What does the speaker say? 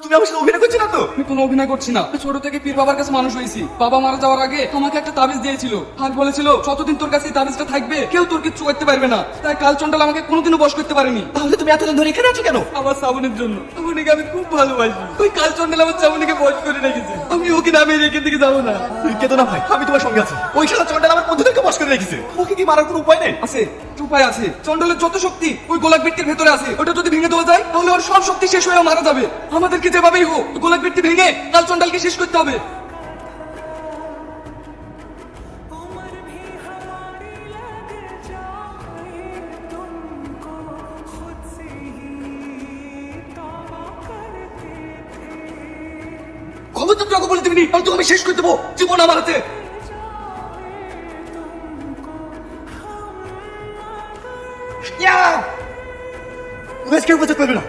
তুমি আমার সাথে অভিনয় করছো না তো? আমি কোনো অভিনয় করছি না। ছোট থেকে পীর বাবার কাছে মানুষ হয়েছি। বাবা মারা যাওয়ার আগে আমাকে একটা তাবিজ দিয়েছিল আর বলেছিল যতদিন তোর কাছে এই তাবিজটা থাকবে কেউ তোর কিচ্ছু করতে পারবে না। তাই কাল চন্ডাল আমাকে কোনোদিনও বশ করতে পারেনি। তাহলে তুমি এতদিন ধরে এখানে আছো কেন? আমার শ্রাবণীর জন্য। শ্রাবণীকে আমি খুব ভালোবাসি। ওই কাল চন্ডাল আমার শ্রাবণীকে বশ করে রেখেছে। আমি ওকে নামে রেখে দিকে যাবো না। তুই কেঁদো না ভাই, আমি তোমার সঙ্গে আছি। ওই শালা চন্ডাল আমার বন্ধুদেরকে বশ করে রেখেছে। ওকে কি মারার কোনো উপায় নেই? আছে, উপায় আছে। চন্ডালের যত শক্তি ওই গোলাক বৃত্তির ভেতরে আছে। ওটা যদি ভেঙে দেওয়া যায় তাহলে ওর সব শক্তি শেষ হয়ে মারা যাবে। আমাদেরকে যেভাবেই হোক গোলাক বৃত্তি ভেঙে কাল চন্ডালকে শেষ করতে হবে। খবরদার বলে দিবি, আমি তো আমি শেষ করে দেবো জীবন আমার হাতে। কেউ বাঁচাতে পারবে না।